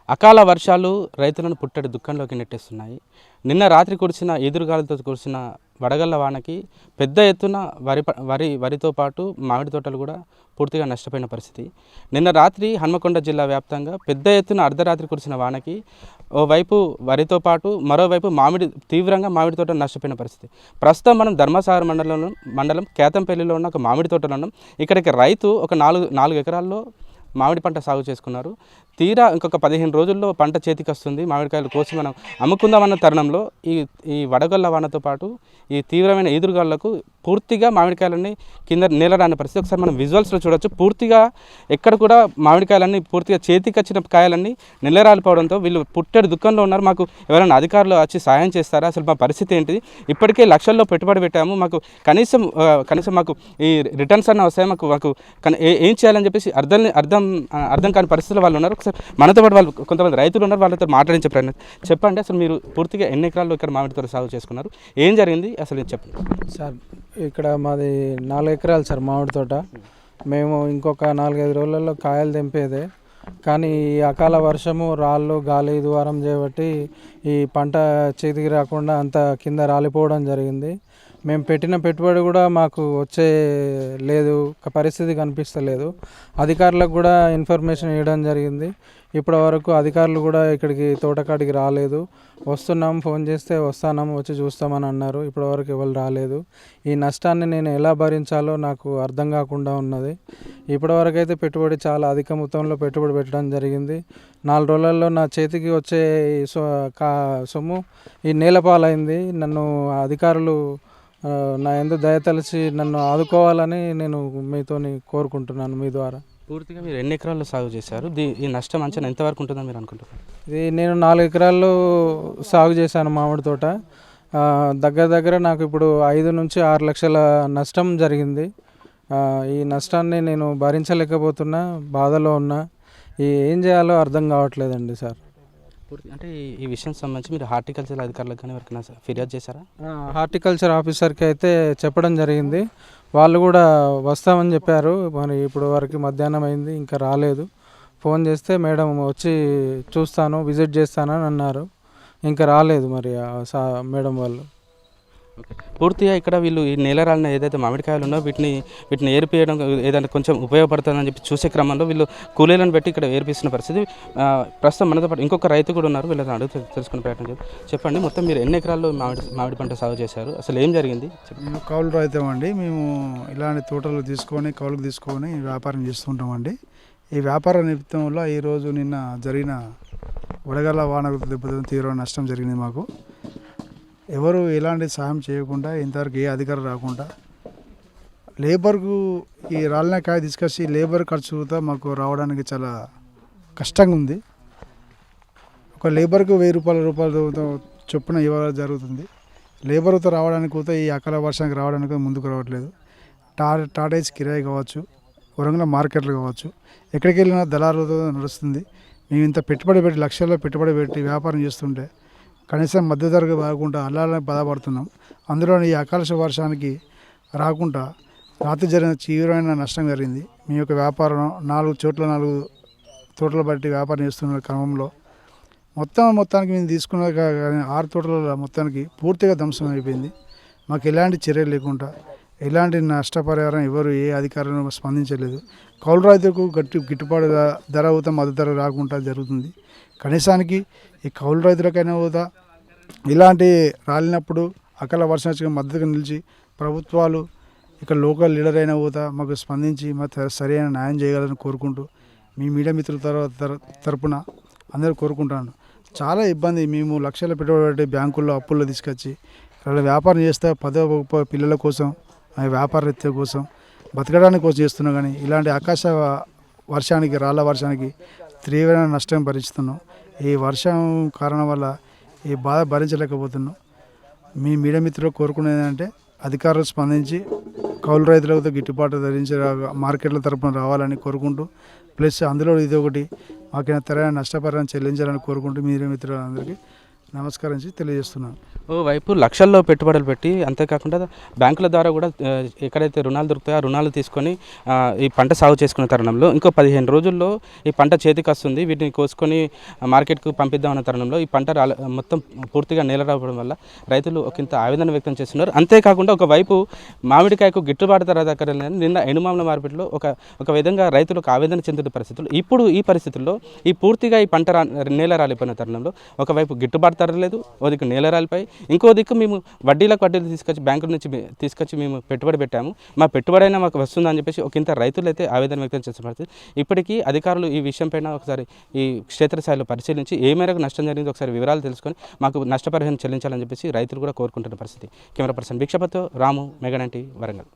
అకాల వర్షాలు రైతులను పుట్టడి దుఃఖంలోకి నెట్టేస్తున్నాయి. నిన్న రాత్రి కురిసిన ఈదురుగాలులతో కురిసిన వడగళ్ల వానకి పెద్ద ఎత్తున వరితో పాటు మామిడి తోటలు కూడా పూర్తిగా నష్టపోయిన పరిస్థితి. నిన్న రాత్రి హన్మకొండ జిల్లా వ్యాప్తంగా పెద్ద ఎత్తున అర్ధరాత్రి కురిసిన వానకి ఓవైపు వరితో పాటు మరోవైపు తీవ్రంగా మామిడి తోటలు నష్టపోయిన పరిస్థితి. ప్రస్తుతం మనం ధర్మసాగర్ మండలం కేతంపల్లిలో ఉన్న ఒక మామిడి తోటలో ఉన్నాం. ఇక్కడికి రైతు ఒక నాలుగు ఎకరాల్లో మామిడి పంట సాగు చేసుకున్నారు. తీరా ఇంకొక 15 రోజుల్లో పంట చేతికి వస్తుంది. మామిడికాయలు కోసి మనం అమ్ముకుందామన్న తరుణంలో ఈ వడగళ్ల వానతో పాటు ఈ తీవ్రమైన ఈదురుగాళ్లకు పూర్తిగా మామిడికాయలన్నీ కింద నేలరాని పరిస్థితి. ఒకసారి మనం విజువల్స్లో చూడొచ్చు. పూర్తిగా ఎక్కడ కూడా మామిడికాయలన్నీ పూర్తిగా చేతికి వచ్చిన కాయలన్నీ నెలరాలిపోవడంతో వీళ్ళు పుట్టెడు దుఃఖంలో ఉన్నారు. మాకు ఎవరైనా అధికారులు వచ్చి సాయం చేస్తారా, అసలు మా పరిస్థితి ఏంటిది, ఇప్పటికే లక్షల్లో పెట్టుబడి పెట్టాము, మాకు కనీసం మాకు ఈ రిటర్న్స్ అన్న వస్తాయి, మాకు ఏం చేయాలని చెప్పేసి అర్థం కాని పరిస్థితుల్లో వాళ్ళు ఉన్నారు. ఒకసారి మనతో పాటు వాళ్ళు కొంతమంది రైతులు ఉన్నారు, వాళ్ళతో మాట్లాడించే ప్రయత్నం. చెప్పండి, అసలు మీరు పూర్తిగా ఎన్ని ఎకరాల్లో ఇక్కడ మామిడి తోట సాగు చేసుకున్నారు, ఏం జరిగింది అసలు చెప్పండి సార్. ఇక్కడ మాది 4 ఎకరాలు సార్ మామిడి తోట. మేము ఇంకొక 4-5 రోజులలో కాయలు తెంపేదే, కానీ ఈ అకాల వర్షము, రాళ్ళు, గాలి ద్వారం చేయబట్టి ఈ పంట చేతికి రాకుండా అంత కింద రాలిపోవడం జరిగింది. మేము పెట్టిన పెట్టుబడి కూడా మాకు వచ్చే లేదు, పరిస్థితి కనిపిస్తలేదు. అధికారులకు కూడా ఇన్ఫర్మేషన్ ఇవ్వడం జరిగింది. ఇప్పటి వరకు అధికారులు కూడా ఇక్కడికి తోటకాడికి రాలేదు. వస్తున్నాం, ఫోన్ చేస్తే వస్తాము, వచ్చి చూస్తామని అన్నారు. ఇప్పటివరకు ఎవరు రాలేదు. ఈ నష్టాన్ని నేను ఎలా భరించాలో నాకు అర్థం కాకుండా ఉన్నది. ఇప్పటివరకు అయితే పెట్టుబడి చాలా అధిక మొత్తంలో పెట్టుబడి పెట్టడం జరిగింది. 4 రోజులలో నా చేతికి వచ్చే సొమ్ము ఈ నేలపాలైంది. నన్ను అధికారులు నా యందు దయతలిచి నన్ను ఆదుకోవాలని నేను మీతోని కోరుకుంటున్నాను మీ ద్వారా. పూర్తిగా మీరు ఎన్ని ఎకరాల్లో సాగు చేశారు? ఈ నష్టం అంచనా ఎంతవరకు ఉంటుందని మీరు అనుకుంటున్నారు? ఇది నేను 4 ఎకరాల్లో సాగు చేశాను మామిడి తోట. దగ్గర నాకు ఇప్పుడు 5 నుంచి 6 లక్షల నష్టం జరిగింది. ఈ నష్టాన్ని నేను భరించలేకపోతున్నా, బాధలో ఉన్నా. ఏం చేయాలో అర్థం కావట్లేదండి సార్. అంటే ఈ విషయం సంబంధించి మీరు హార్టికల్చర్ అధికారులకు కానీ ఎవరికైనా ఫిర్యాదు చేశారా? హార్టికల్చర్ ఆఫీసర్కి అయితే చెప్పడం జరిగింది. వాళ్ళు కూడా వస్తామని చెప్పారు. మరి ఇప్పుడు వరకు మధ్యాహ్నం అయింది, ఇంకా రాలేదు. ఫోన్ చేస్తే మేడం వచ్చి చూస్తాను, విజిట్ చేస్తానని అన్నారు. ఇంకా రాలేదు మరి మేడం వాళ్ళు. పూర్తిగా ఇక్కడ వీళ్ళు ఈ నేలరాలిన ఏదైతే మామిడికాయలు ఉన్నాయో వీటిని ఏరిపియడం ఏదైనా కొంచెం ఉపయోగపడుతుందని చెప్పి చూసే క్రమంలో వీళ్ళు కూలీలను పెట్టి ఇక్కడ ఏర్పిస్తున్న పరిస్థితి. ప్రస్తుతం మనతో పాటు ఇంకొక రైతు కూడా ఉన్నారు, వీళ్ళని అడుగు తెలుసుకునే ప్రయత్నం చెప్పండి. మొత్తం మీరు ఎన్ని ఎకరాల్లో మామిడి పంట సాగు చేశారు, అసలు ఏం జరిగింది? మేము కౌలు రైతామండి. మేము ఇలాంటి తోటలు కౌలుకు తీసుకొని వ్యాపారం చేస్తుంటామండి. ఈ వ్యాపార నిమిత్తం వల్ల ఈరోజు నిన్న జరిగిన వడగళ్ల వాన దెబ్బతిన తీవ్ర నష్టం జరిగింది మాకు. ఎవరు ఎలాంటి సహాయం చేయకుండా, ఇంతవరకు ఏ అధికారం రాకుండా, లేబర్కు ఈ రాలిన కాయ తీసుకొచ్చి లేబర్ ఖర్చుతో మాకు రావడానికి చాలా కష్టంగా ఉంది. ఒక లేబర్కు 1000 రూపాయలతో చొప్పున ఇవ్వడం జరుగుతుంది. లేబర్తో రావడానికి కూడా ఈ అకాల వర్షానికి రావడానికి ముందుకు రావట్లేదు. టాటేజ్ కిరాయి కావచ్చు, వరంగల్ మార్కెట్లు కావచ్చు, ఎక్కడికి వెళ్ళినా దళారులతో నడుస్తుంది. మేము ఇంత పెట్టుబడి పెట్టి లక్షల్లో పెట్టుబడి పెట్టి వ్యాపారం చేస్తుంటే కనీసం మధ్యతరగతి రాకుండా అల్లాలని బాధపడుతున్నాం. అందులో ఈ అకాల వర్షానికి రాకుండా రాత్రి జరిగిన తీవ్రమైన నష్టం జరిగింది. మీ యొక్క వ్యాపారం 4 తోటలు బట్టి వ్యాపారం చేస్తున్న క్రమంలో మొత్తానికి మేము తీసుకున్న కానీ 6 తోటల మొత్తానికి పూర్తిగా ధ్వంసం అయిపోయింది. మాకు ఎలాంటి చర్యలు లేకుండా, ఎలాంటి నష్టపరిహారం ఎవరు ఏ అధికారులను స్పందించలేదు. కౌలు రైతులకు గిట్టుబాటు ధర అవుతా మద్దతు ధర రాకుండా జరుగుతుంది. కనీసానికి ఈ కౌలు రైతులకైనా కూడా ఇలాంటి రాలినప్పుడు అకాల వర్షం వచ్చి మద్దతుగా నిలిచి ప్రభుత్వాలు ఇక్కడ లోకల్ లీడర్ అయినా కూడా మాకు స్పందించి మాకు సరైన న్యాయం చేయగలని కోరుకుంటూ మీ మీడియా మిత్రుల తరపున అందరూ కోరుకుంటాను. చాలా ఇబ్బంది. మేము లక్షల పెట్టుబడి పెట్టి బ్యాంకుల్లో అప్పుల్లో తీసుకొచ్చి ఇక్కడ వ్యాపారం చేస్తే 10 పిల్లల కోసం, వ్యాపార రీత్యా కోసం, బతకడానికి కోసం చేస్తున్నాం. కానీ ఇలాంటి ఆకాశ వర్షానికి, రాళ్ళ వర్షానికి తీవ్రమైన నష్టం భరిస్తున్నాం. ఈ వర్షం కారణం వల్ల ఈ బాధ భరించలేకపోతున్నాం. మీ మీడియా మిత్రులు కోరుకునేది ఏంటంటే అధికారులు స్పందించి కౌలు రైతులతో గిట్టుబాటు ధరించి మార్కెట్ల తరపున రావాలని కోరుకుంటూ, ప్లస్ అందులో ఇది ఒకటి మాకైనా తెరైన నష్టపరిహారం చెల్లించాలని కోరుకుంటూ మీడియా మిత్రులందరికీ నమస్కరించి తెలియజేస్తున్నాను. ఓవైపు లక్షల్లో పెట్టుబడులు పెట్టి అంతేకాకుండా బ్యాంకుల ద్వారా కూడా ఎక్కడైతే రుణాలు దొరుకుతాయో ఆ రుణాలు తీసుకొని ఈ పంట సాగు చేసుకునే తరుణంలో ఇంకో 15 రోజుల్లో ఈ పంట చేతికి వస్తుంది. వీటిని కోసుకొని మార్కెట్కు పంపిద్దామన్న తరుణంలో ఈ పంట మొత్తం పూర్తిగా నేల రావడం వల్ల రైతులు ఒకంత ఆవేదన వ్యక్తం చేస్తున్నారు. అంతేకాకుండా ఒకవైపు మామిడికాయకు గిట్టుబాటు ధర దక్కలేదని నిన్న ఎండుమామిల మార్కెట్లో ఒక విధంగా రైతులకు ఆవేదన చెందుతున్న పరిస్థితులు. ఇప్పుడు ఈ పరిస్థితుల్లో పూర్తిగా ఈ పంట నేల రాలిపోయిన తరుణంలో ఒకవైపు గిట్టుబాటు ధర లేదు, ఓ దిక్కు నేల రాలిపోయి, ఇంకో దిక్కు మేము వడ్డీలు తీసుకొచ్చి బ్యాంకుల నుంచి తీసుకొచ్చి మేము పెట్టుబడి పెట్టాము, మా పెట్టుబడి అయినా మాకు వస్తుందని చెప్పేసి ఒకంత రైతులు అయితే ఆవేదన వ్యక్తం చేస్తున్న పరిస్థితి. ఇప్పటికీ అధికారులు ఈ విషయం పైన ఒకసారి ఈ క్షేత్రస్థాయిలో పరిశీలించి ఏ మేరకు నష్టం జరిగిందో ఒకసారి వివరాలు తెలుసుకొని మాకు నష్టపరిహారం చెల్లించాలని చెప్పేసి రైతులు కూడా కోరుకుంటున్న పరిస్థితి. కెమెరా పర్సన్ భిక్షపతితో రాము, మెగా 9 టీవీ, వరంగల్.